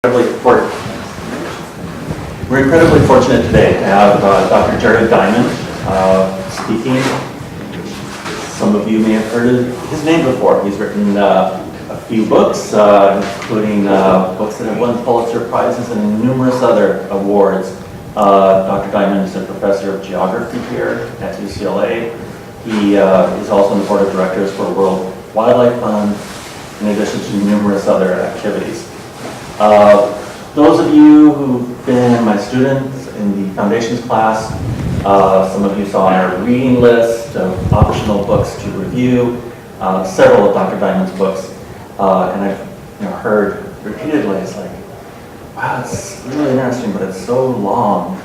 We're incredibly fortunate today to have Dr. Jared Diamond speaking. Some of you may have heard his name before. He's written a few books, including books that have won Pulitzer prizes and numerous other awards. Dr. Diamond is a professor of geography here at UCLA. He is also on the board of directors for World Wildlife Fund, in addition to numerous other activities. Those of you who've been my students in the foundations class, some of you saw our reading list of optional books to review, several of Dr. Diamond's books, and I've heard repeatedly, it's like, wow, it's really interesting, but it's so long.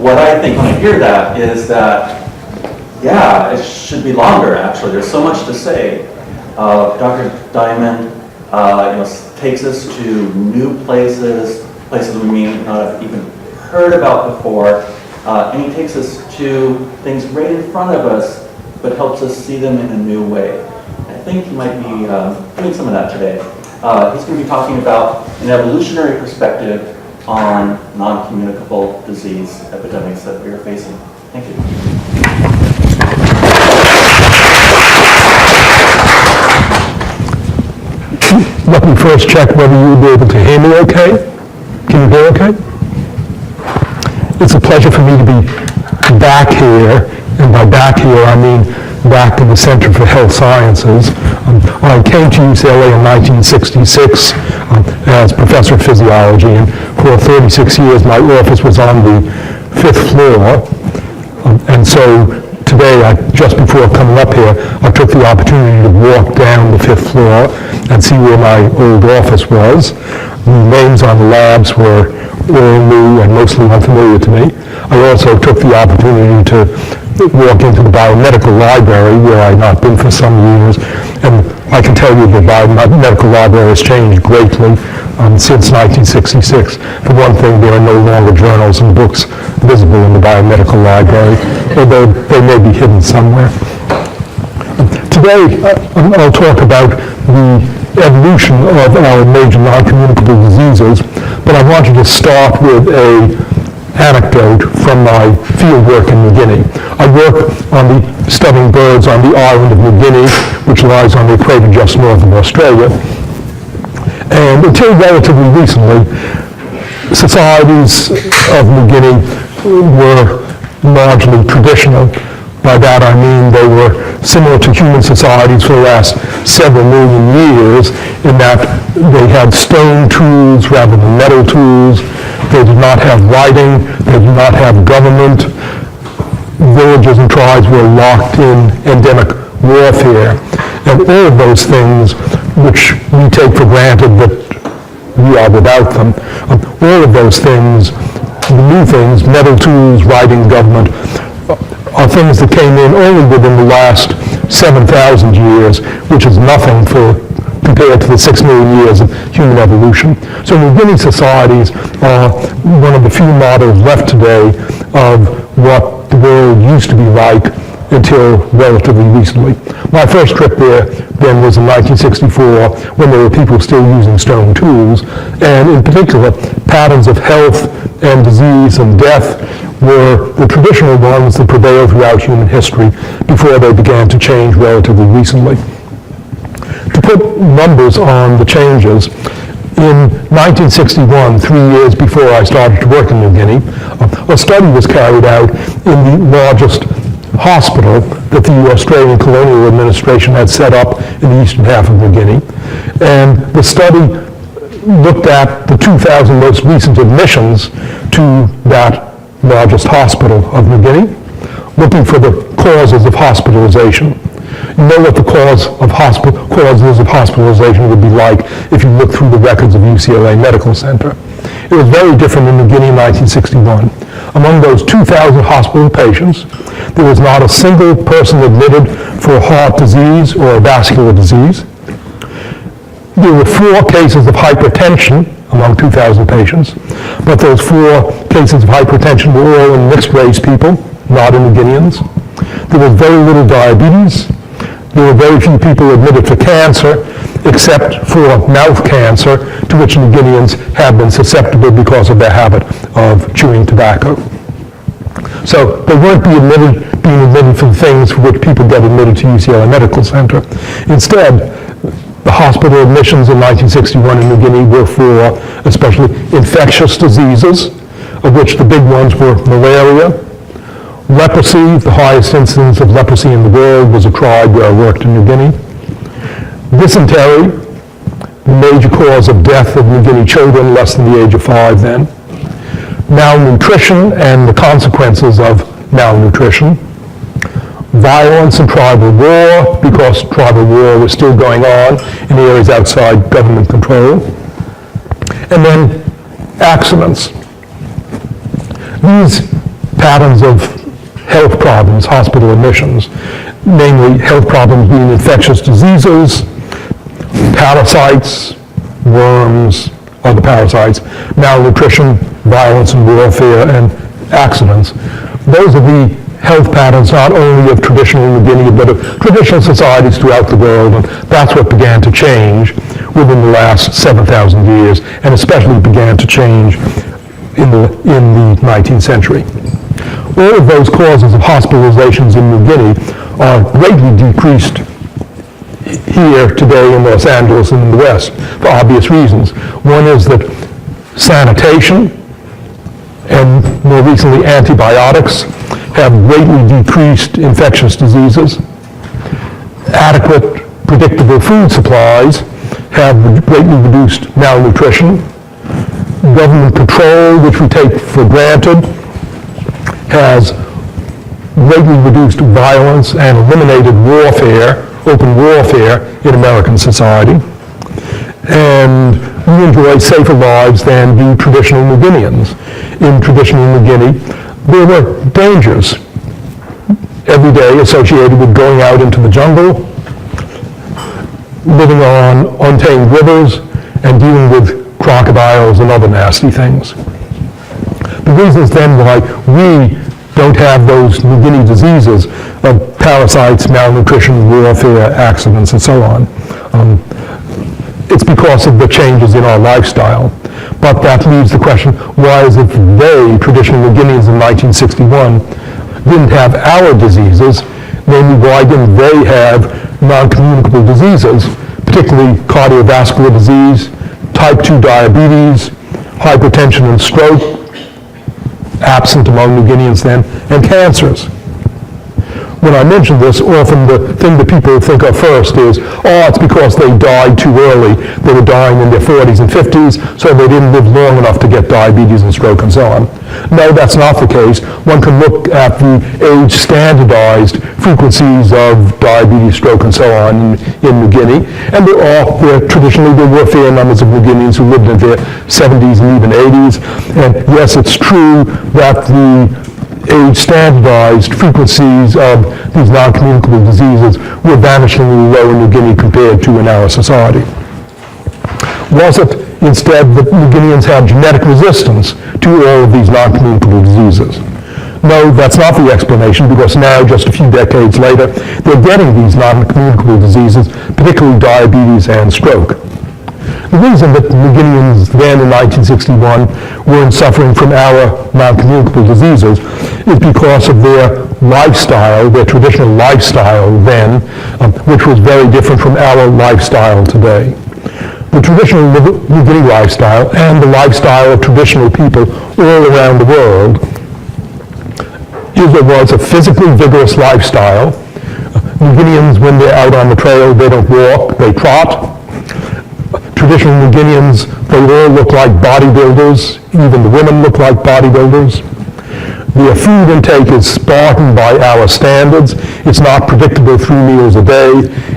What I think when I hear that is that, yeah, it should be longer, actually. There's so much to say. Dr. Diamond takes us to new places we may not have even heard about before, and he takes us to things right in front of us, but helps us see them in a new way. I think he might be doing some of that today. He's going to be talking about an evolutionary perspective on non-communicable disease epidemics that we are facing. Thank you. Let me first check whether you'll be able to hear me okay. Can you hear okay? It's a pleasure for me to be back here, and by back here I mean back in the Center for Health Sciences. I came to UCLA in 1966 as professor of physiology, and for 36 years my office was on the 5th floor, and so today, just before coming up here, I took the opportunity to walk down the 5th floor and see where my old office was. The names on the labs were all new and mostly unfamiliar to me. I also took the opportunity to walk into the biomedical library, where I had not been for some years, and I can tell you the biomedical library has changed greatly since 1966. For one thing, there are no longer journals and books visible in the biomedical library, although they may be hidden somewhere. Today, I'll talk about the evolution of our major non-communicable diseases, but I wanted to start with an anecdote from my field work in New Guinea. I work on studying birds on the island of New Guinea, which lies on the equator just north of Australia. And until relatively recently, societies of New Guinea were largely traditional. By that I mean they were similar to human societies for the last several million years, in that they had stone tools rather than metal tools. They did not have writing. They did not have government. Villages and tribes were locked in endemic warfare. And all of those things, which we take for granted that we are without them, all of those things, the new things, metal tools, writing, government, are things that came in only within the last 7,000 years, which is nothing compared to the 6 million years of human evolution. So New Guinea societies are one of the few models left today of what the world used to be like until relatively recently. My first trip there then was in 1964, when there were people still using stone tools, and in particular, patterns of health and disease and death were the traditional ones that prevailed throughout human history before they began to change relatively recently. To put numbers on the changes, in 1961, 3 years before I started to work in New Guinea, a study was carried out in the largest hospital that the Australian colonial administration had set up in the eastern half of New Guinea. And the study looked at the 2,000 most recent admissions to that largest hospital of New Guinea, looking for the causes of hospitalization. You know what the causes of hospitalization would be like if you look through the records of UCLA Medical Center. It was very different in New Guinea in 1961. Among those 2,000 hospital patients, there was not a single person admitted for heart disease or vascular disease. There were 4 cases of hypertension among 2,000 patients, but those 4 cases of hypertension were all in mixed-race people, not in New Guineans. There was very little diabetes. There were very few people admitted for cancer, except for mouth cancer, to which New Guineans have been susceptible because of their habit of chewing tobacco. So they weren't being admitted for the things for which people get admitted to UCLA Medical Center. Instead, the hospital admissions in 1961 in New Guinea were for especially infectious diseases, of which the big ones were malaria, leprosy. The highest incidence of leprosy in the world was a tribe where I worked in New Guinea. Dysentery, the major cause of death of New Guinea children less than the age of 5 then. Malnutrition and the consequences of malnutrition. Violence and tribal war, because tribal war was still going on in the areas outside government control. And then accidents. These patterns of health problems, hospital admissions, namely health problems being infectious diseases, parasites, worms, other parasites, malnutrition, violence and warfare, and accidents. Those are the health patterns not only of traditional New Guinea, but of traditional societies throughout the world, and that's what began to change within the last 7,000 years, and especially began to change in the 19th century. All of those causes of hospitalizations in New Guinea are greatly decreased here today in Los Angeles and in the West for obvious reasons. One is that sanitation and more recently antibiotics have greatly decreased infectious diseases. Adequate, predictable food supplies have greatly reduced malnutrition. Government control, which we take for granted, has greatly reduced violence and eliminated warfare, open warfare in American society. And we enjoy safer lives than do traditional New Guineans. In traditional New Guinea, there were dangers every day associated with going out into the jungle, living on untamed rivers, and dealing with crocodiles and other nasty things. The reasons then why we don't have those New Guinea diseases of parasites, malnutrition, warfare, accidents, and so on. It's because of the changes in our lifestyle. But that leaves the question, why is it they, traditional New Guineans in 1961, didn't have our diseases? Namely, why didn't they have non-communicable diseases, particularly cardiovascular disease, type 2 diabetes, hypertension and stroke, absent among New Guineans then, and cancers? When I mention this, often the thing that people think of first is, it's because they died too early. They were dying in their 40s and 50s, so they didn't live long enough to get diabetes and stroke and so on. No, that's not the case. One can look at the age-standardized frequencies of diabetes, stroke, and so on in New Guinea, and traditionally there were fair numbers of New Guineans who lived in their 70s and even 80s. And yes, it's true that the age-standardized frequencies of these non-communicable diseases were vanishingly low in New Guinea compared to in our society. Was it instead that New Guineans had genetic resistance to all of these non-communicable diseases? No, that's not the explanation, because now, just a few decades later, they're getting these non-communicable diseases, particularly diabetes and stroke. The reason that New Guineans then in 1961 weren't suffering from our non-communicable diseases is because of their lifestyle, their traditional lifestyle then, which was very different from our lifestyle today. The traditional New Guinea lifestyle and the lifestyle of traditional people all around the world was a physically vigorous lifestyle. New Guineans, when they're out on the trail, they don't walk, they trot. Traditional New Guineans, they all look like bodybuilders. Even the women look like bodybuilders. Their food intake is Spartan by our standards. It's not predictable 3 meals a day.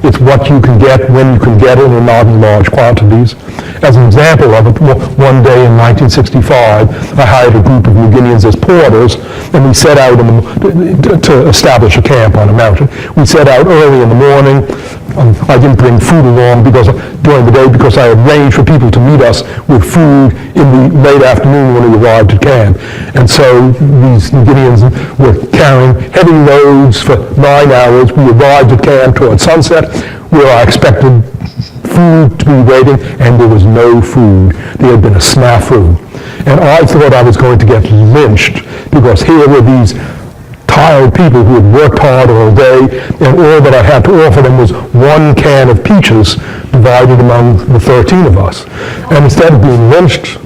It's what you can get when you can get it, and not in large quantities. As an example of it, one day in 1965, I hired a group of New Guineans as porters, and we set out to establish a camp on a mountain. We set out early in the morning. I didn't bring food along during the day because I arranged for people to meet us with food in the late afternoon when we arrived at camp. And so these New Guineans were carrying heavy loads for 9 hours. We arrived at camp toward sunset, where I expected food to be waiting, and there was no food. There had been a snafu. And I thought I was going to get lynched because here were these tired people who had worked hard all day, and all that I had to offer them was one can of peaches divided among the 13 of us. And instead of being lynched,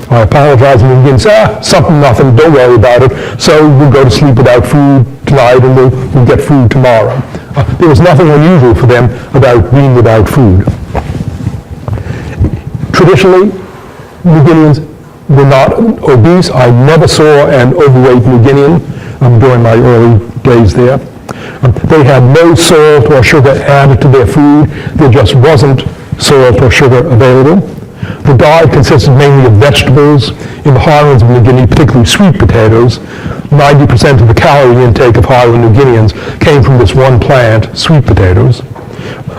I apologized and began to say, something, nothing, don't worry about it. So we'll go to sleep without food tonight and we'll get food tomorrow. There was nothing unusual for them about being without food. Traditionally, New Guineans were not obese. I never saw an overweight New Guinean during my early days there. They had no salt or sugar added to their food. There just wasn't salt or sugar available. The diet consisted mainly of vegetables. In the highlands of New Guinea, particularly sweet potatoes, 90% of the calorie intake of Highland New Guineans came from this one plant, sweet potatoes.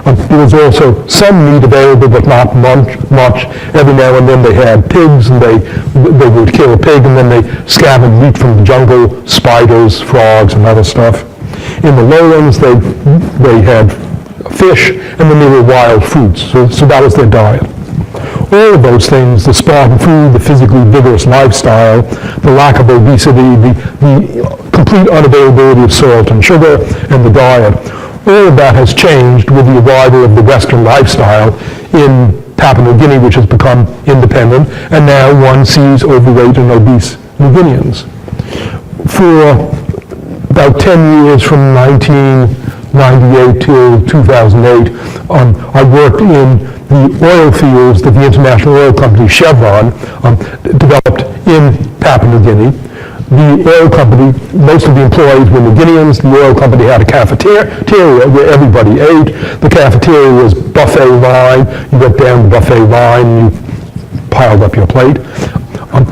There was also some meat available, but not much. Every now and then they had pigs, and they would kill a pig, and then they scavenged meat from the jungle, spiders, frogs, and other stuff. In the lowlands, they had fish, and then there were wild fruits. So that was their diet. All of those things, the Spartan food, the physically vigorous lifestyle, the lack of obesity, the complete unavailability of salt and sugar, and the diet, all of that has changed with the arrival of the Western lifestyle in Papua New Guinea, which has become independent, and now one sees overweight and obese New Guineans. For about 10 years, from 1998 till 2008, I worked in the oil fields that the international oil company Chevron developed in Papua New Guinea. The oil company, most of the employees were New Guineans. The oil company had a cafeteria where everybody ate. The cafeteria was buffet line. You went down the buffet line and you piled up your plate.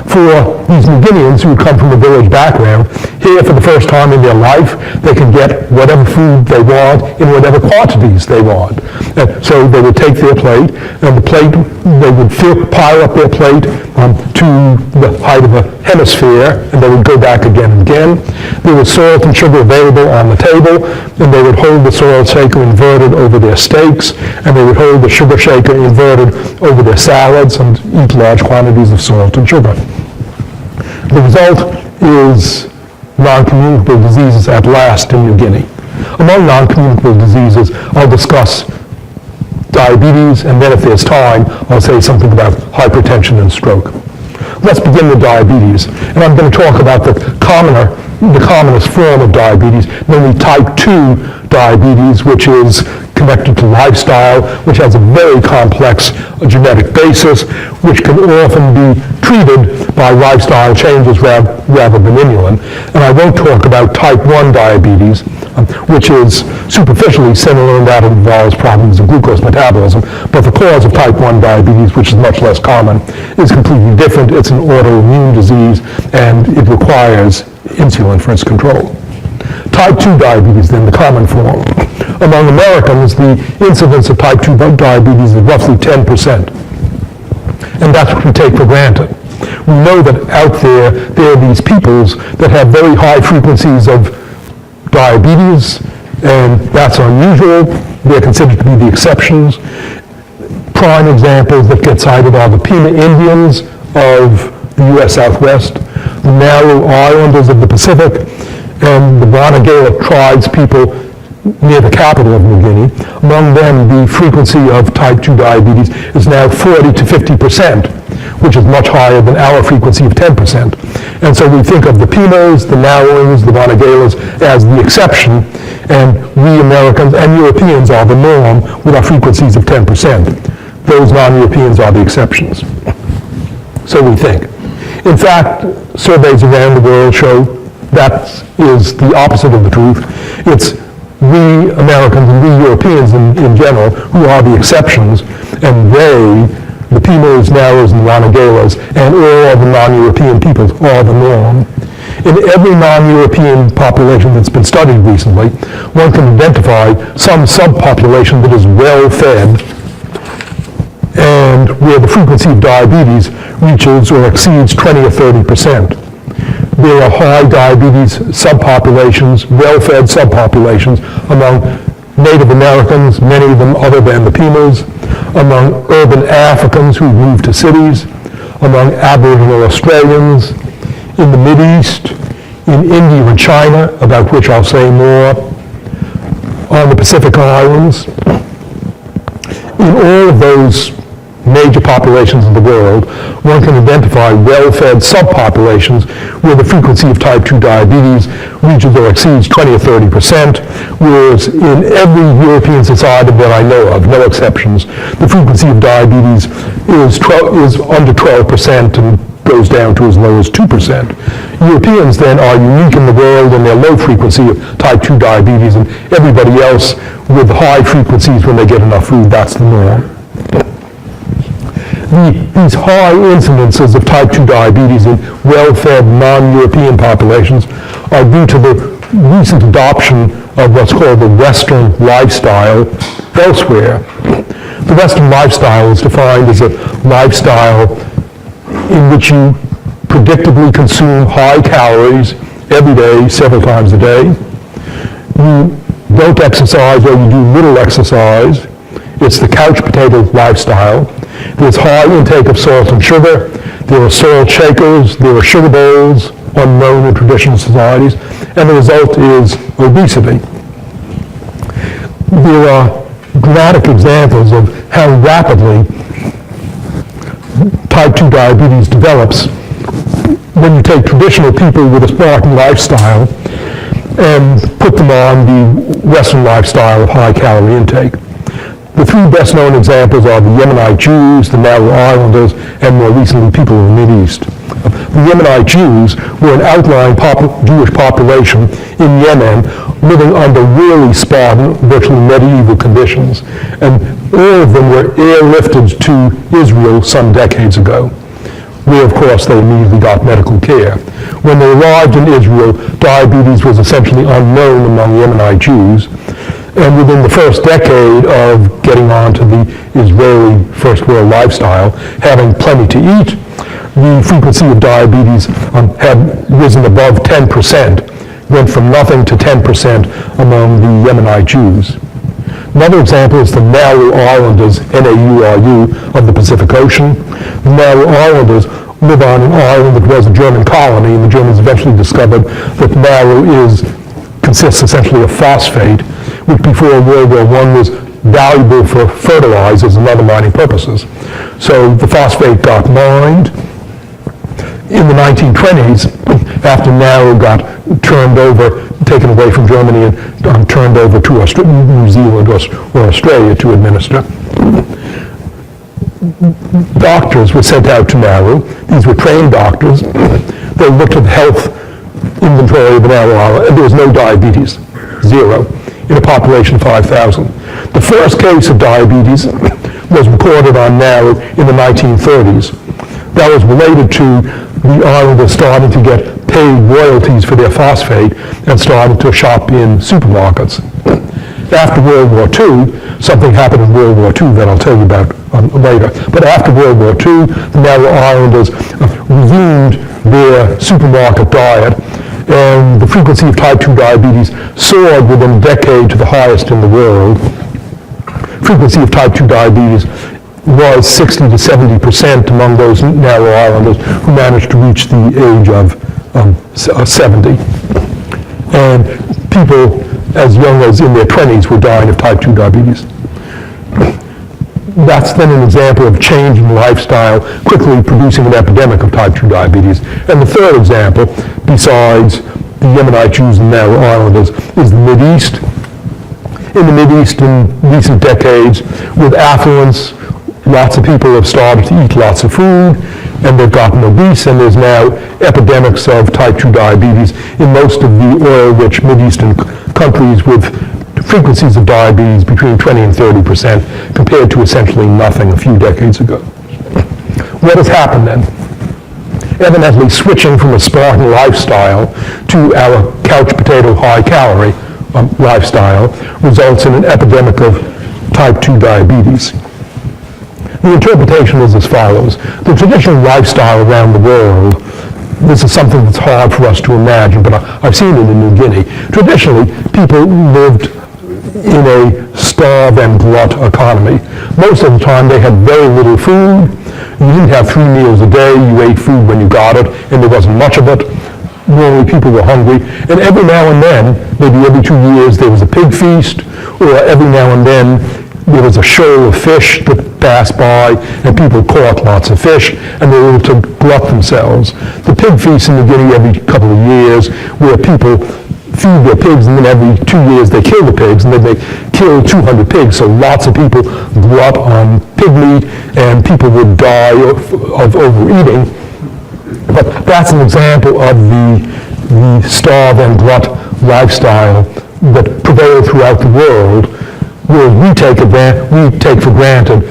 For these New Guineans who had come from a village background, here for the first time in their life, they can get whatever food they want in whatever quantities they want. And so they would take their plate, and they would pile up their plate to the height of a hemisphere, and they would go back again and again. There was salt and sugar available on the table, and they would hold the salt shaker inverted over their steaks, and they would hold the sugar shaker inverted over their salads and eat large quantities of salt and sugar. The result is non-communicable diseases at last in New Guinea. Among non-communicable diseases, I'll discuss diabetes, and then if there's time, I'll say something about hypertension and stroke. Let's begin with diabetes, and I'm going to talk about the commonest form of diabetes, namely type 2 diabetes, which is connected to lifestyle, which has a very complex genetic basis, which can often be treated by lifestyle changes rather than insulin. And I won't talk about type 1 diabetes, which is superficially similar in that it involves problems of glucose metabolism, but the cause of type 1 diabetes, which is much less common, is completely different. It's an autoimmune disease, and it requires insulin for its control. Type 2 diabetes, then, the common form. Among Americans, the incidence of type 2 diabetes is roughly 10%. And that's what we take for granted. We know that out there are these peoples that have very high frequencies of diabetes, and that's unusual. They're considered to be the exceptions. Prime examples that get cited are the Pima Indians of the U.S. Southwest, the Nauru Islanders of the Pacific, and the Bonagala tribes people near the capital of New Guinea. Among them, the frequency of type 2 diabetes is now 40 to 50%, which is much higher than our frequency of 10%. And so we think of the Pimas, the Nauruans, the Bonagalas as the exception, and we Americans and Europeans are the norm with our frequencies of 10%. Those non-Europeans are the exceptions. So we think. In fact, surveys around the world show that is the opposite of the truth. It's we Americans and we Europeans in general who are the exceptions, and they, the Pimas, Naurus, and Bonagalas, and all the non-European peoples are the norm. In every non-European population that's been studied recently, one can identify some subpopulation that is well-fed and where the frequency of diabetes reaches or exceeds 20 or 30%. There are high diabetes subpopulations, well-fed subpopulations among Native Americans, many of them other than the Pimas, among urban Africans who moved to cities, among Aboriginal Australians, in the Mideast, in India and China, about which I'll say more, on the Pacific Islands. In all of those major populations of the world, one can identify well-fed subpopulations where the frequency of type 2 diabetes reaches or exceeds 20 or 30%, whereas in every European society that I know of, no exceptions, the frequency of diabetes is under 12% and goes down to as low as 2%. Europeans then are unique in the world in their low frequency of type 2 diabetes, and everybody else with high frequencies when they get enough food, that's the norm. These high incidences of type 2 diabetes in well-fed non-European populations are due to the recent adoption of what's called the Western lifestyle elsewhere. The Western lifestyle is defined as a lifestyle in which you predictably consume high calories every day, several times a day. You don't exercise or you do little exercise. It's the couch potato lifestyle. There's high intake of salt and sugar. There are salt shakers. There are sugar bowls, unknown in traditional societies. And the result is obesity. There are dramatic examples of how rapidly type 2 diabetes develops when you take traditional people with a Spartan lifestyle and put them on the Western lifestyle of high calorie intake. The three best known examples are the Yemenite Jews, the Narrow Islanders, and more recently people in the Mideast. The Yemenite Jews were an outlying Jewish population in Yemen living under really Spartan, virtually medieval conditions, and all of them were airlifted to Israel some decades ago, where of course they immediately got medical care. When they arrived in Israel, diabetes was essentially unknown among Yemenite Jews, and within the first decade of getting onto the Israeli first world lifestyle, having plenty to eat, the frequency of diabetes had risen above 10%, went from nothing to 10% among the Yemenite Jews. Another example is the Narrow Islanders, N-A-U-R-U, of the Pacific Ocean. The Narrow Islanders live on an island that was a German colony, and the Germans eventually discovered that narrow consists essentially of phosphate, which before World War I was valuable for fertilizers and other mining purposes. So the phosphate got mined. In the 1920s, after Narrow got turned over, taken away from Germany and turned over to New Zealand or Australia to administer, doctors were sent out to Narrow. These were trained doctors. They looked at the health inventory of the Narrow Island, and there was no diabetes, zero, in a population of 5,000. The first case of diabetes was recorded on Narrow in the 1930s. That was related to the islanders starting to get paid royalties for their phosphate and started to shop in supermarkets. After World War II, something happened in World War II that I'll tell you about later. But after World War II, the Narrow Islanders resumed their supermarket diet, and the frequency of type 2 diabetes soared within a decade to the highest in the world. Frequency of type 2 diabetes was 60 to 70% among those Narrow Islanders who managed to reach the age of 70. And people as young as in their 20s were dying of type 2 diabetes. That's then an example of change in lifestyle quickly producing an epidemic of type 2 diabetes. And the third example, besides the Yemenite Jews and Narrow Islanders, is the Mideast. In the Mideast in recent decades, with affluence, lots of people have started to eat lots of food, and they've gotten obese, and there's now epidemics of type 2 diabetes in most of the oil-rich Mideastern countries with frequencies of diabetes between 20 and 30% compared to essentially nothing a few decades ago. What has happened then? Evidently switching from a Spartan lifestyle to our couch potato high calorie lifestyle results in an epidemic of type 2 diabetes. The interpretation is as follows. The traditional lifestyle around the world, this is something that's hard for us to imagine, but I've seen it in New Guinea. Traditionally, people lived in a starve and glut economy. Most of the time they had very little food. You didn't have 3 meals a day. You ate food when you got it, and there wasn't much of it. Normally people were hungry. And every now and then, maybe every 2 years, there was a pig feast, or every now and then there was a shoal of fish that passed by, and people caught lots of fish, and they were able to glut themselves. The pig feast in Guinea every couple of years, where people feed their pigs, and then every 2 years they kill the pigs, and then they kill 200 pigs, so lots of people glut on pig meat, and people would die of overeating. But that's an example of the starve and glut lifestyle that prevailed throughout the world, where we take for granted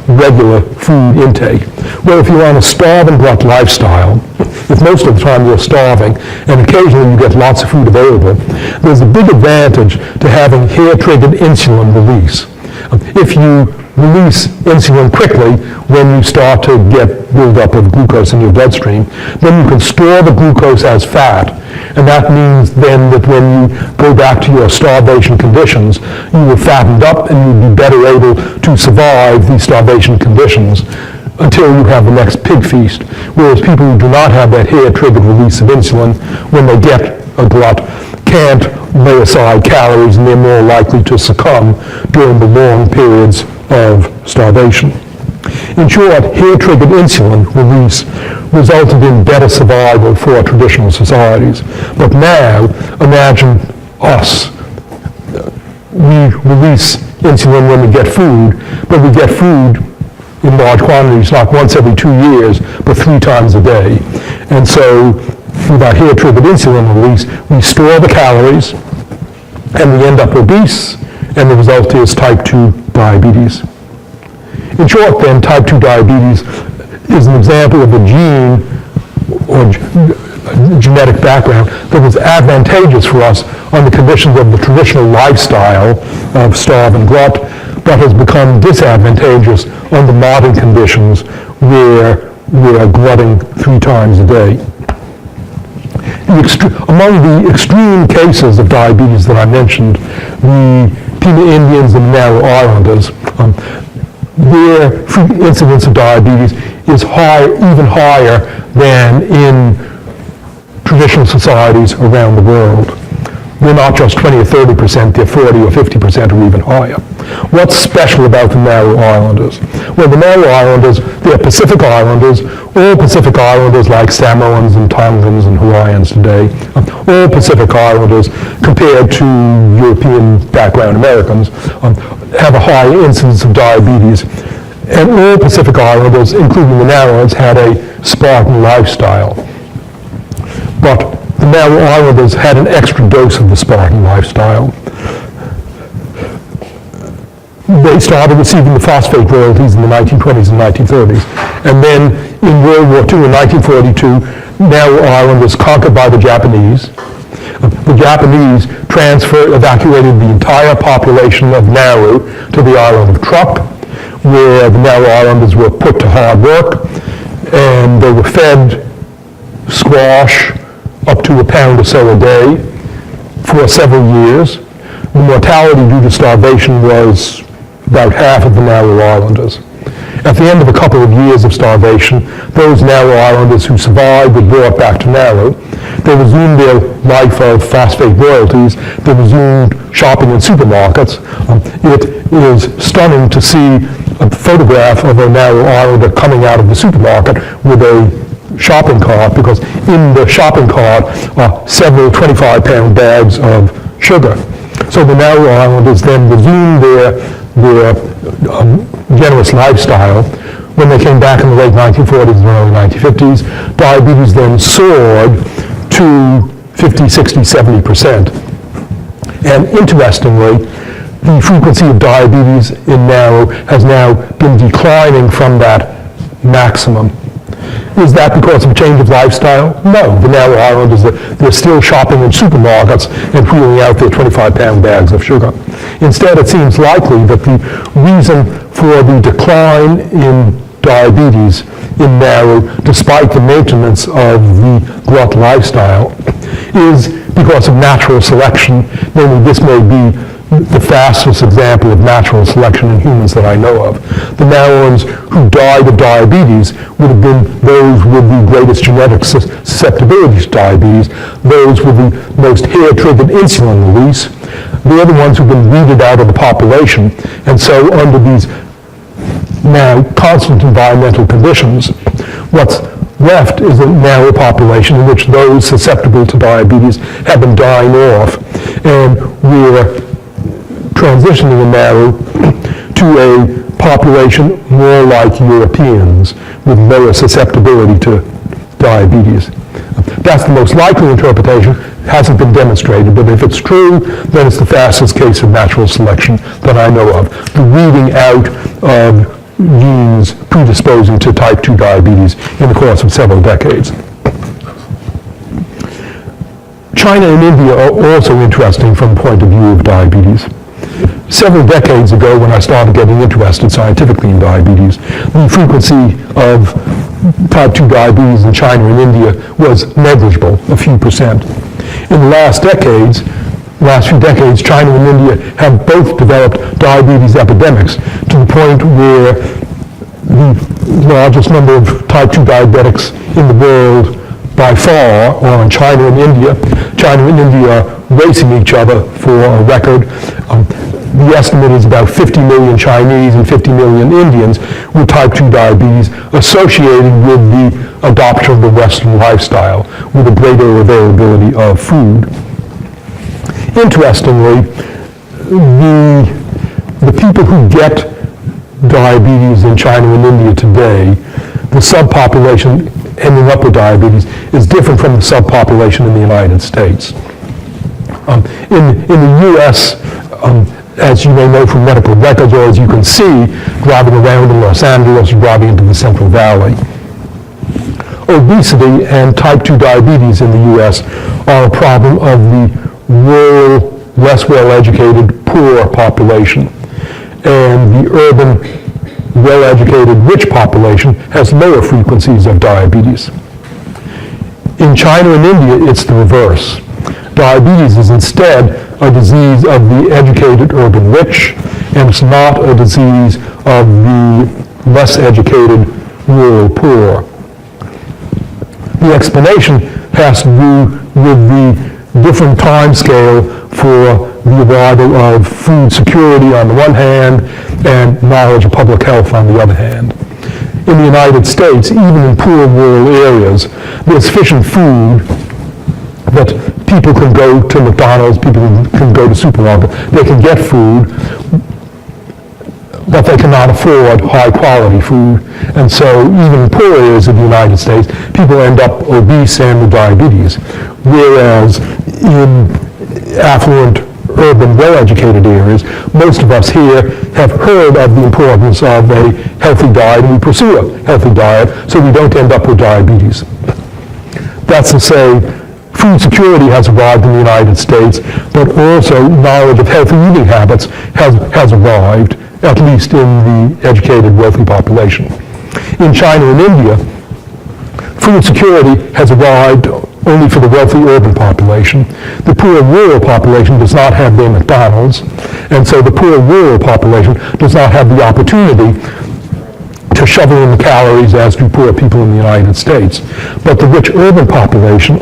regular food intake. Well, if you're on a starve and glut lifestyle, if most of the time you're starving, and occasionally you get lots of food available, there's a big advantage to having hair-triggered insulin release. If you release insulin quickly when you start to get buildup of glucose in your bloodstream, then you can store the glucose as fat. And that means then that when you go back to your starvation conditions, you will fattened up and you'll be better able to survive these starvation conditions until you have the next pig feast. Whereas people who do not have that hair-triggered release of insulin, when they get a glut, can't lay aside calories, and they're more likely to succumb during the long periods of starvation. In short, hair-triggered insulin release resulted in better survival for traditional societies. But now, imagine us. We release insulin when we get food, but we get food in large quantities, not once every 2 years, but 3 times a day. And so, with our hair-triggered insulin release, we store the calories, and we end up obese, and the result is type 2 diabetes. In short, then, type 2 diabetes is an example of a gene or genetic background that was advantageous for us on the conditions of the traditional lifestyle of starve and glut, but has become disadvantageous under modern conditions where we are glutting 3 times a day. Among the extreme cases of diabetes that I mentioned, the Pima Indians and Narrow Islanders, their incidence of diabetes is even higher than in traditional societies around the world. They're not just 20 or 30%, they're 40 or 50% or even higher. What's special about the Narrow Islanders? Well, the Narrow Islanders, they're Pacific Islanders. All Pacific Islanders, like Samoans and Tongans and Hawaiians today, all Pacific Islanders, compared to European background Americans, have a high incidence of diabetes. And all Pacific Islanders, including the Narrows, had a Spartan lifestyle. But the Narrow Islanders had an extra dose of the Spartan lifestyle. They started receiving the phosphate royalties in the 1920s and 1930s. And then in World War II in 1942, Narrow Islanders conquered by the Japanese. The Japanese evacuated the entire population of Nauru to the island of Truk, where the Narrow Islanders were put to hard work, and they were fed squash up to a pound or so a day for several years. The mortality due to starvation was about half of the Narrow Islanders. At the end of a couple of years of starvation, those Narrow Islanders who survived were brought back to Nauru. They resumed their life of phosphate royalties. They resumed shopping in supermarkets. It is stunning to see a photograph of a Narrow Islander coming out of the supermarket with a shopping cart, because in the shopping cart are several 25-pound bags of sugar. So the Narrow Islanders then resumed their generous lifestyle. When they came back in the late 1940s and early 1950s, diabetes then soared to 50, 60, 70%. And interestingly, the frequency of diabetes in Nauru has now been declining from that maximum. Is that because of a change of lifestyle? No. The Narrow Islanders, they're still shopping in supermarkets and wheeling out their 25-pound bags of sugar. Instead, it seems likely that the reason for the decline in diabetes in Nauru, despite the maintenance of the glut lifestyle, is because of natural selection. Namely, this may be the fastest example of natural selection in humans that I know of. The Maoris who died of diabetes would have been those with the greatest genetic susceptibility to diabetes, those with the most hair-triggered insulin release. They're the ones who've been weeded out of the population. And so under these now constant environmental conditions, what's left is a narrow population in which those susceptible to diabetes have been dying off, and we're transitioning the narrow to a population more like Europeans with lower susceptibility to diabetes. That's the most likely interpretation. Hasn't been demonstrated, but if it's true, then it's the fastest case of natural selection that I know of. The weeding out of genes predisposing to type 2 diabetes in the course of several decades. China and India are also interesting from the point of view of diabetes. Several decades ago, when I started getting interested scientifically in diabetes, the frequency of type 2 diabetes in China and India was negligible, a few percent. In the last few decades, China and India have both developed diabetes epidemics to the point where the largest number of type 2 diabetics in the world by far are in China and India. China and India are racing each other for a record. The estimate is about 50 million Chinese and 50 million Indians with type 2 diabetes associated with the adoption of the Western lifestyle, with a greater availability of food. Interestingly, the people who get diabetes in China and India today, the subpopulation ending up with diabetes is different from the subpopulation in the United States. In the U.S., as you may know from medical records, or as you can see driving around in Los Angeles or driving into the Central Valley, obesity and type 2 diabetes in the U.S. are a problem of the rural, less well-educated, poor population. And the urban, well-educated, rich population has lower frequencies of diabetes. In China and India, it's the reverse. Diabetes is instead a disease of the educated urban rich, and it's not a disease of the less educated rural poor. The explanation has to do with the different time scale for the arrival of food security on the one hand and knowledge of public health on the other hand. In the United States, even in poor rural areas, there's sufficient food that people can go to McDonald's, people can go to supermarket, they can get food, but they cannot afford high quality food. And so even in poor areas of the United States, people end up obese and with diabetes. Whereas in affluent, urban, well-educated areas, most of us here have heard of the importance of a healthy diet, and we pursue a healthy diet so we don't end up with diabetes. That's to say, food security has arrived in the United States, but also knowledge of healthy eating habits has arrived, at least in the educated, wealthy population. In China and India, food security has arrived only for the wealthy urban population. The poor rural population does not have their McDonald's, and so the poor rural population does not have the opportunity to shovel in the calories as do poor people in the United States. But the rich urban population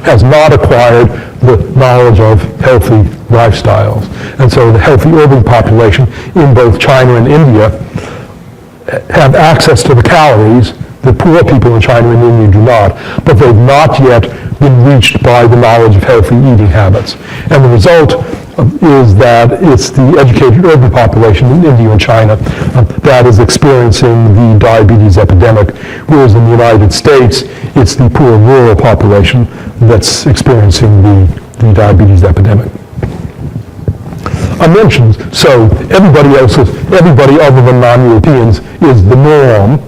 has not acquired the knowledge of healthy lifestyles. And so the healthy urban population in both China and India have access to the calories. The poor people in China and India do not, but they've not yet been reached by the knowledge of healthy eating habits. And the result is that it's the educated urban population in India and China that is experiencing the diabetes epidemic, whereas in the United States, it's the poor rural population that's experiencing the diabetes epidemic. I mentioned, so everybody other than non-Europeans is the norm,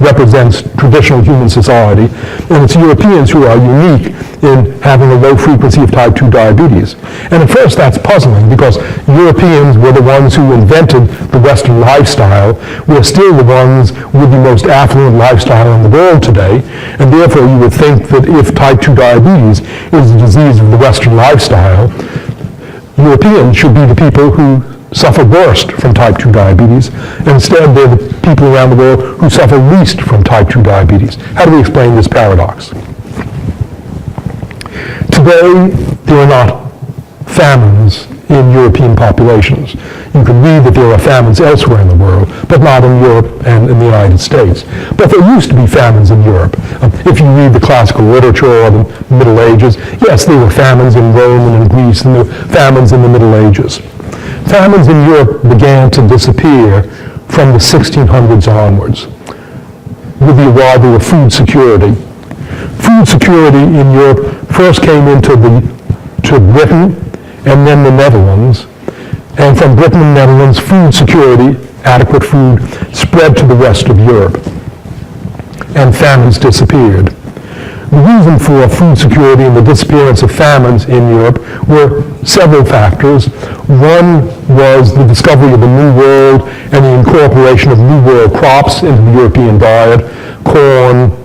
represents traditional human society, and it's Europeans who are unique in having a low frequency of type 2 diabetes. And at first that's puzzling because Europeans were the ones who invented the Western lifestyle. We're still the ones with the most affluent lifestyle in the world today, and therefore you would think that if type 2 diabetes is a disease of the Western lifestyle, Europeans should be the people who suffer worst from type 2 diabetes, and instead they're the people around the world who suffer least from type 2 diabetes. How do we explain this paradox? Today, there are not famines in European populations. You can read that there are famines elsewhere in the world, but not in Europe and in the United States. But there used to be famines in Europe. If you read the classical literature or the Middle Ages, yes, there were famines in Rome and in Greece, and there were famines in the Middle Ages. Famines in Europe began to disappear from the 1600s onwards with the arrival of food security. Food security in Europe first came into Britain and then the Netherlands. And from Britain and Netherlands, food security, adequate food, spread to the rest of Europe. And famines disappeared. The reason for food security and the disappearance of famines in Europe were several factors. One was the discovery of the New World and the incorporation of New World crops into the European diet, corn,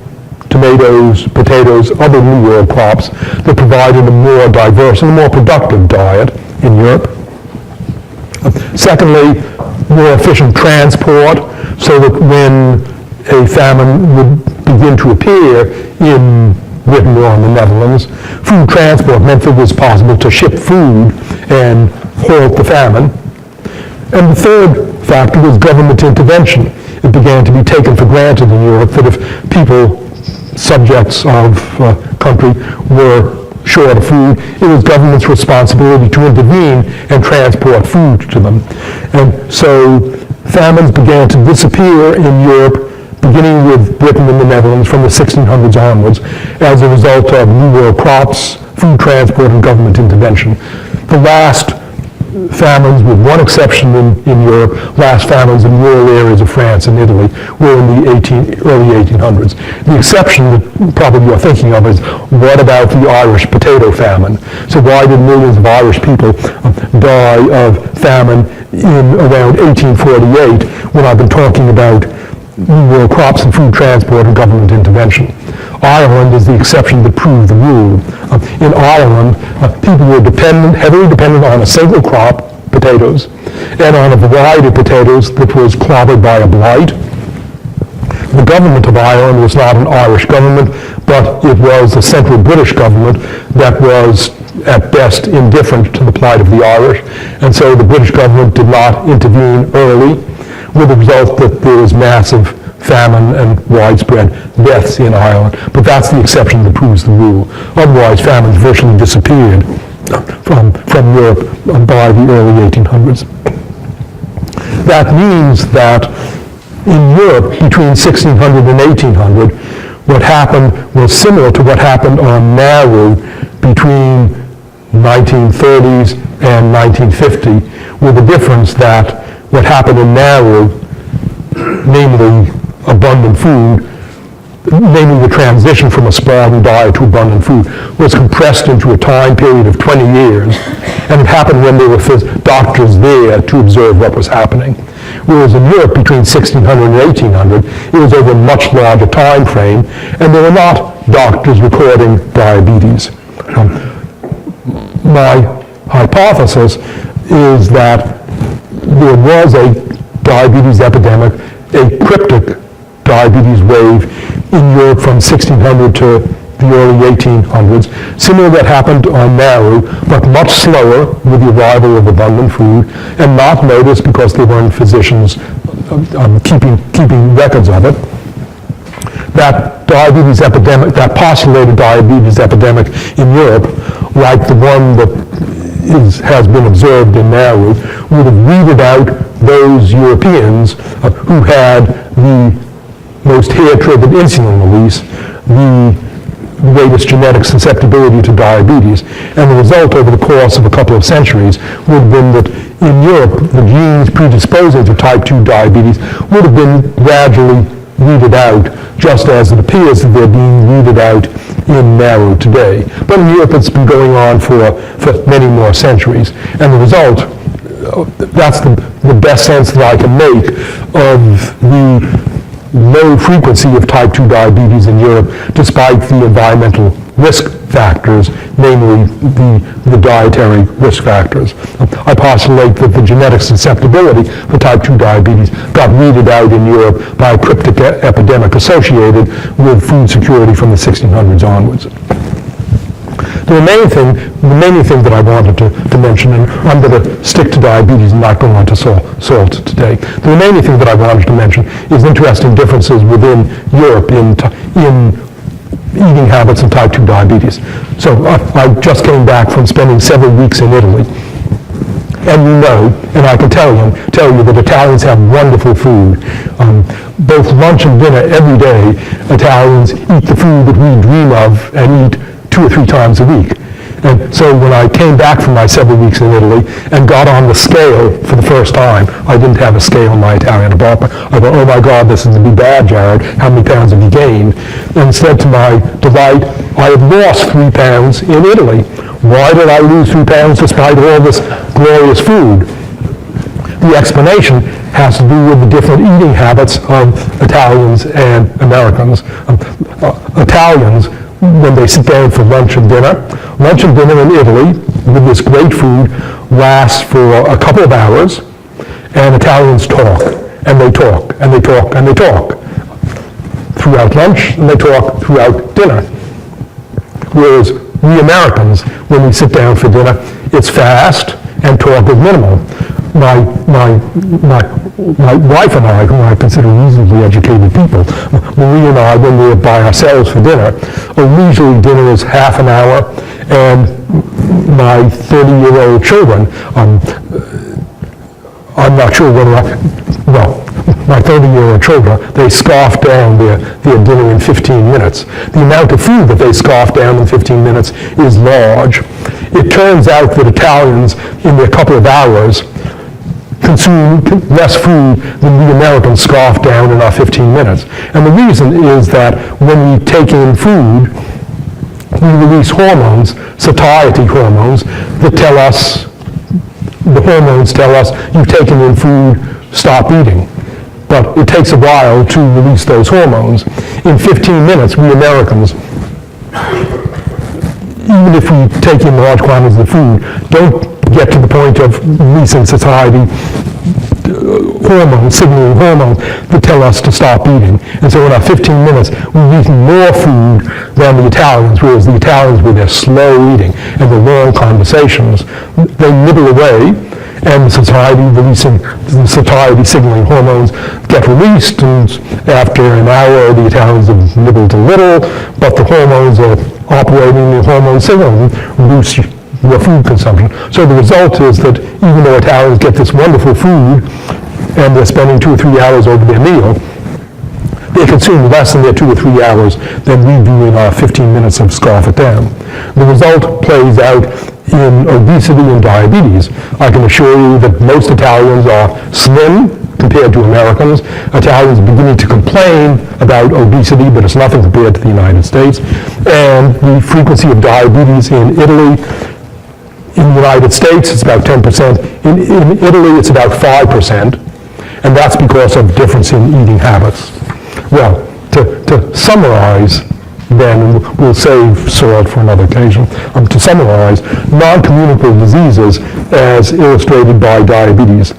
tomatoes, potatoes, other New World crops that provided a more diverse and a more productive diet in Europe. Secondly, more efficient transport, so that when a famine would begin to appear in Britain or in the Netherlands, food transport meant that it was possible to ship food and halt the famine. And the third factor was government intervention. It began to be taken for granted in Europe that if people, subjects of a country, were short of food, it was government's responsibility to intervene and transport food to them. And so famines began to disappear in Europe, beginning with Britain and the Netherlands from the 1600s onwards, as a result of New World crops, food transport, and government intervention. The last famines, with one exception in Europe, last famines in rural areas of France and Italy were in the early 1800s. The exception that probably you're thinking of is, what about the Irish potato famine? So why did millions of Irish people die of famine in around 1848 when I've been talking about New World crops and food transport and government intervention? Ireland is the exception that proved the rule. In Ireland, people were heavily dependent on a single crop, potatoes, and on a variety of potatoes that was clobbered by a blight. The government of Ireland was not an Irish government, but it was a central British government that was at best indifferent to the plight of the Irish, and so the British government did not intervene early, with the result that there was massive famine and widespread deaths in Ireland. But that's the exception that proves the rule. Otherwise, famines virtually disappeared from Europe by the early 1800s. That means that in Europe, between 1600 and 1800, what happened was similar to what happened on Nauru between 1930s and 1950, with the difference that what happened in Nauru, namely abundant food, namely the transition from a sprawling diet to abundant food, was compressed into a time period of 20 years, and it happened when there were doctors there to observe what was happening. Whereas in Europe, between 1600 and 1800, it was over a much larger time frame, and there were not doctors recording diabetes. My hypothesis is that there was a diabetes epidemic, a cryptic diabetes wave in Europe from 1600 to the early 1800s, similar to what happened on Nauru, but much slower with the arrival of abundant food, and not noticed because there weren't physicians keeping records of it. That diabetes epidemic, that postulated diabetes epidemic in Europe, like the one that has been observed in Nauru, would have weeded out those Europeans who had the most hair-triggered insulin release, the greatest genetic susceptibility to diabetes. And the result over the course of a couple of centuries would have been that in Europe, the genes predisposing to type 2 diabetes would have been gradually weeded out, just as it appears that they're being weeded out in Nauru today. But in Europe, it's been going on for many more centuries. And the result, that's the best sense that I can make of the low frequency of type 2 diabetes in Europe, despite the environmental risk factors, namely the dietary risk factors. I postulate that the genetic susceptibility for type 2 diabetes got weeded out in Europe by a cryptic epidemic associated with food security from the 1600s onwards. The remaining thing that I wanted to mention, and I'm going to stick to diabetes and not go on to salt today. The remaining thing that I wanted to mention is interesting differences within Europe in eating habits and type 2 diabetes. So I just came back from spending several weeks in Italy. And you know, and I can tell you that Italians have wonderful food. Both lunch and dinner every day, Italians eat the food that we dream of and eat 2 or 3 times a week. And so when I came back from my several weeks in Italy and got on the scale for the first time, I didn't have a scale in my Italian apartment. I thought, oh my God, this is going to be bad, Jared. How many pounds have you gained? And instead, to my delight, I had lost 3 pounds in Italy. Why did I lose 3 pounds despite all this glorious food? The explanation has to do with the different eating habits of Italians and Americans. Italians, when they sit down for lunch and dinner in Italy with this great food lasts for a couple of hours, and Italians talk, and they talk, and they talk, and they talk throughout lunch, and they talk throughout dinner. Whereas we Americans, when we sit down for dinner, it's fast and talk is minimal. My wife and I, whom I consider reasonably educated people, Marie and I, when we're by ourselves for dinner, a leisurely dinner is half an hour, and my 30-year-old children, I'm not sure whether my 30-year-old children, they scarf down their dinner in 15 minutes. The amount of food that they scarf down in 15 minutes is large. It turns out that Italians, in their couple of hours, consume less food than we Americans scarf down in our 15 minutes. And the reason is that when we take in food, we release hormones, satiety hormones, that tell us, the hormones tell us, you've taken in food, stop eating. But it takes a while to release those hormones. In 15 minutes, we Americans, even if we take in large quantities of food, don't get to the point of releasing satiety hormones, signaling hormones that tell us to stop eating. And so in our 15 minutes, we've eaten more food than the Italians, whereas the Italians, with their slow eating and the long conversations, they nibble away, and the satiety signaling hormones get released, and after an hour, the Italians have nibbled a little, but the hormones are operating, the hormone signaling reduce your food consumption. So the result is that even though Italians get this wonderful food and they're spending 2 or 3 hours over their meal, they consume less in their 2 or 3 hours than we do in our 15 minutes of scarf it down. The result plays out in obesity and diabetes. I can assure you that most Italians are slim compared to Americans. Italians are beginning to complain about obesity, but it's nothing compared to the United States. And the frequency of diabetes in Italy, in the United States, it's about 10%. In Italy, it's about 5%. And that's because of difference in eating habits. Well, to summarize, then, we'll save salt for another occasion. To summarize, non-communicable diseases as illustrated by diabetes.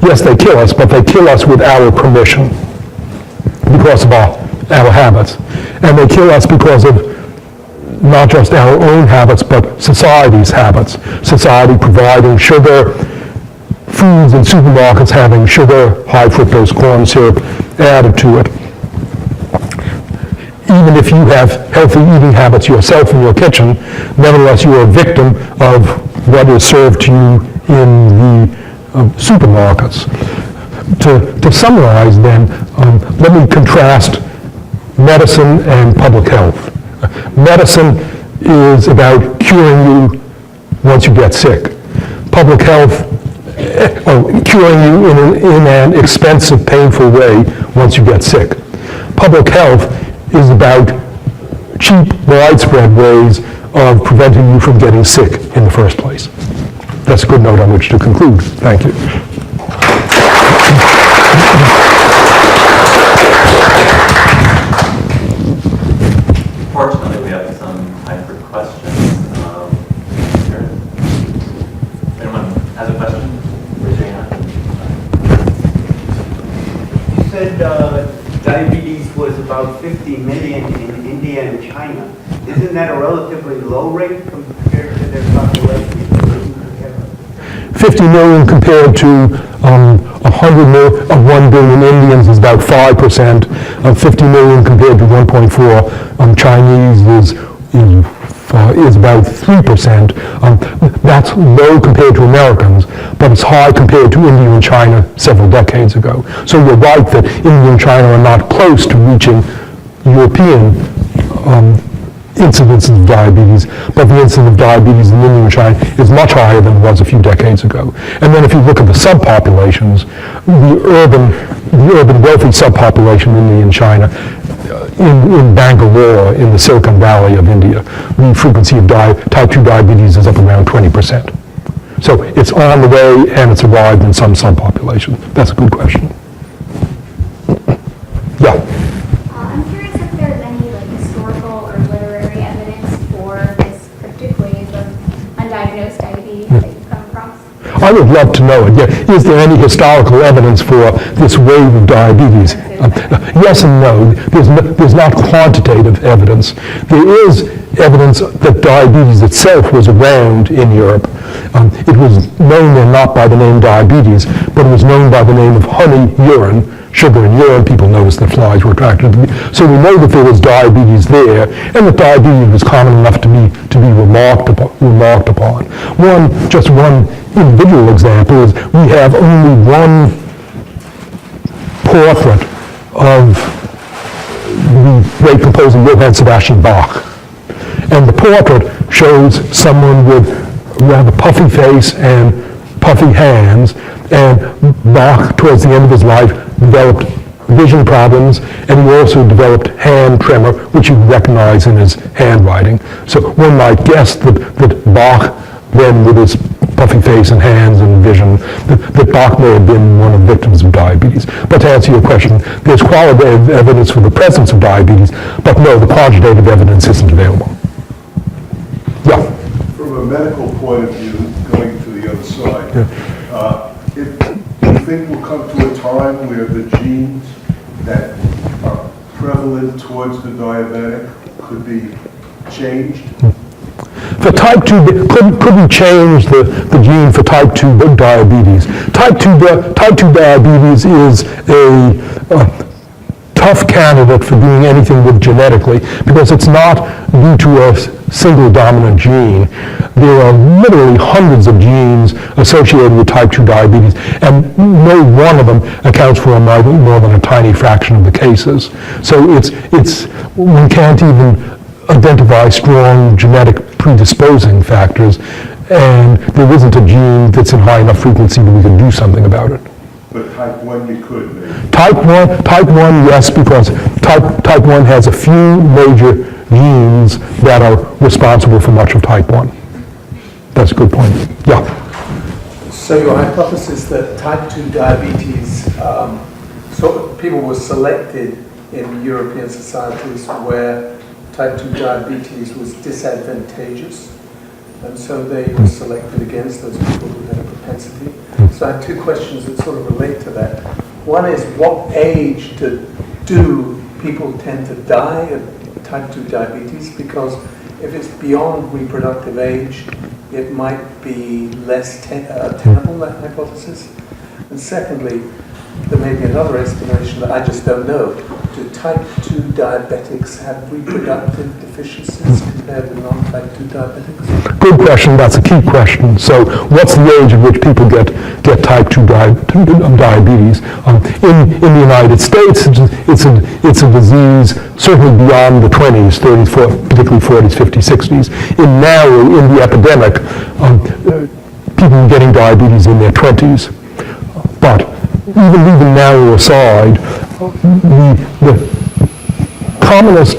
Yes, they kill us, but they kill us with our permission because of our habits. And they kill us because of not just our own habits, but society's habits. Society providing sugar, foods in supermarkets having sugar, high fructose corn syrup added to it. Even if you have healthy eating habits yourself in your kitchen, nevertheless you are a victim of what is served to you in the supermarkets. To summarize then, let me contrast medicine and public health. Medicine is about curing you once you get sick. Public health, curing you in an expensive, painful way once you get sick. Public health is about cheap, widespread ways of preventing you from getting sick in the first place. That's a good note on which to conclude. Thank you. Fortunately, we have some time for questions. about 50 million in India and China. Isn't that a relatively low rate compared to their population? 50 million compared to 1 billion Indians is about 5%. 50 million compared to 1.4 Chinese is about 3%. That's low compared to Americans, but it's high compared to India and China several decades ago. So you're right that India and China are not close to reaching European incidences of diabetes, but the incidence of diabetes in India and China is much higher than it was a few decades ago. And then if you look at the subpopulations, the urban wealthy subpopulation in India and China, in Bangalore, in the Silicon Valley of India, the frequency of type 2 diabetes is up around 20%. So it's on the way and it's arrived in some subpopulation. That's a good question. Yeah. I'm curious if there's any historical or literary evidence for this particular wave of undiagnosed diabetes that you've come across? I would love to know it. Yeah. Is there any historical evidence for this wave of diabetes? Yes and no. There's not quantitative evidence. There is evidence that diabetes itself was around in Europe. It was known then not by the name diabetes, but it was known by the name of honey urine, sugar in urine. People noticed that flies were attracted to it. So we know that there was diabetes there, and that diabetes was common enough to be remarked upon. Just one individual example is we have only one portrait of the great composer Johann Sebastian Bach. And the portrait shows someone with a rather puffy face and puffy hands, and Bach, towards the end of his life, developed vision problems, and he also developed hand tremor, which you recognize in his handwriting. So one might guess that Bach, then with his puffy face and hands and vision, that Bach may have been one of the victims of diabetes. But to answer your question, there's qualitative evidence for the presence of diabetes, but no, the quantitative evidence isn't available. Yeah? From a medical point of view, going to the other side, if you think we'll come to a time where the genes that are prevalent towards the diabetic could be changed? For type 2, could we change the gene for type 2 diabetes? Type 2 diabetes is a tough candidate for doing anything with genetically, because it's not due to a single dominant gene. There are literally hundreds of genes associated with type 2 diabetes, and no one of them accounts for more than a tiny fraction of the cases. So we can't even identify strong genetic predisposing factors, and there isn't a gene that's in high enough frequency that we can do something about it. But type 1 you could maybe. Type 1, yes, because type 1 has a few major genes that are responsible for much of type 1. That's a good point. Yeah. So your hypothesis that type 2 diabetes, people were selected in European societies where type 2 diabetes was disadvantageous, and so they were selected against those people who had a propensity. So I have two questions that sort of relate to that. One is, what age do people tend to die of type 2 diabetes? Because if it's beyond reproductive age, it might be less tenable, that hypothesis. And secondly, there may be another explanation that I just don't know. Do type 2 diabetics have reproductive deficiencies compared with non-type 2 diabetics? Good question. That's a key question. So what's the age at which people get type 2 diabetes? In the United States, it's a disease certainly beyond the 20s, 30s, particularly 40s, 50s, 60s. In the epidemic, people are getting diabetes in their 20s. But even leaving narrow aside, the commonest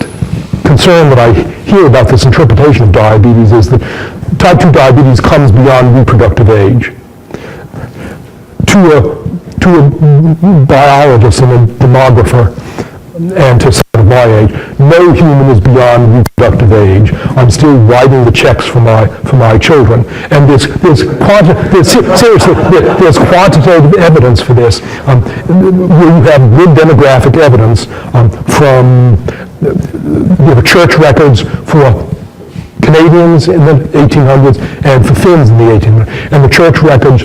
concern that I hear about this interpretation of diabetes is that type 2 diabetes comes beyond reproductive age. To a biologist and a demographer, and to some of my age. No human is beyond reproductive age. I'm still writing the checks for my children. And there's quantitative evidence for this. Where you have good demographic evidence from church records for Canadians in the 1800s and for Finns in the 1800s. And the church records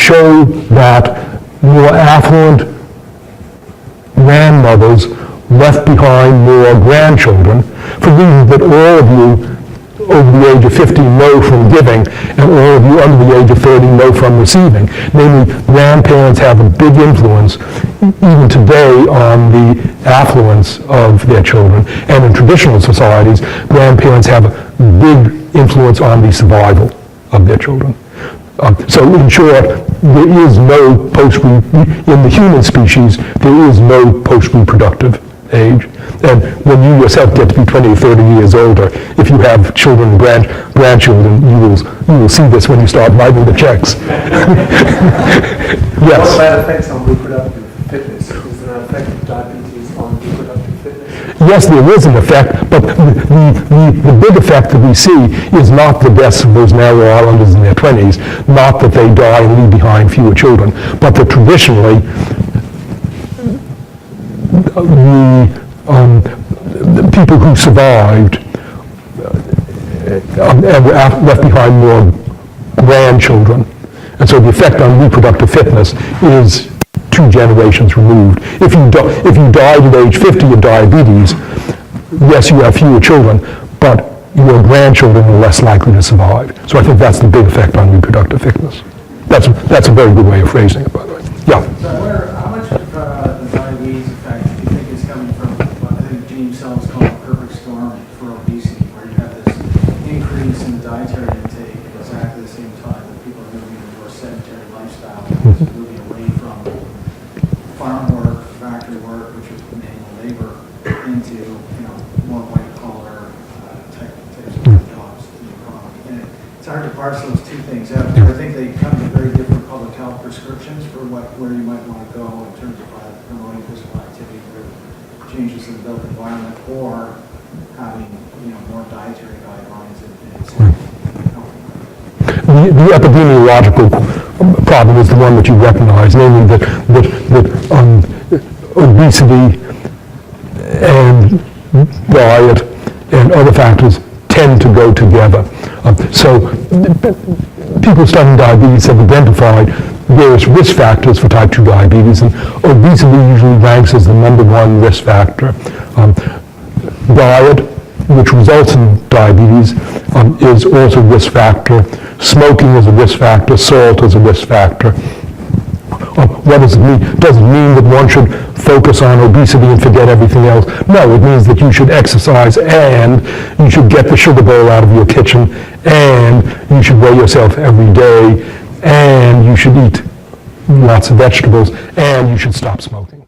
show that more affluent grandmothers left behind more grandchildren for reasons that all of you over the age of 50 know from giving, and all of you under the age of 30 know from receiving. Namely, grandparents have a big influence, even today, on the affluence of their children. And in traditional societies, grandparents have a big influence on the survival of their children. So in short, there is no in the human species, there is no post-reproductive age. And when you yourself get to be 20 or 30 years older, if you have children and grandchildren, you will see this when you start writing the checks. Yes? What about effects on reproductive fitness? Is there an effect of diabetes on reproductive fitness? Yes, there is an effect, but the big effect that we see is not the deaths of those narrow islanders in their 20s, not that they die and leave behind fewer children, but that traditionally the people who survived and left behind more grandchildren. And so the effect on reproductive fitness is 2 generations removed. If you died at age 50 of diabetes, yes, you have fewer children, but your grandchildren are less likely to survive. So I think that's the big effect on reproductive fitness. That's a very good way of phrasing it, by the way. Yeah. So how much of the diabetes effect do you think is coming from what I think James Sells called a perfect storm for obesity, where you have this increase in the dietary intake at exactly the same time that people are moving into a sedentary lifestyle, moving away from farm work, factory work, which is manual labor, into more white collar types of jobs in the economy. And it's hard to parse those 2 things out. I think they come to very different public health prescriptions for where you might want to go in terms of promoting physical activity through changes in the built environment, or having more dietary guidelines The epidemiological problem is the one that you recognize, namely that obesity and diet and other factors tend to go together. So people studying diabetes have identified various risk factors for type 2 diabetes, and obesity usually ranks as the #1 risk factor. Diet, which results in diabetes, is also a risk factor. Smoking is a risk factor. Salt is a risk factor. What does it mean? Does it mean that one should focus on obesity and forget everything else? No, it means that you should exercise, and you should get the sugar bowl out of your kitchen, and you should weigh yourself every day, and you should eat lots of vegetables, and you should stop smoking.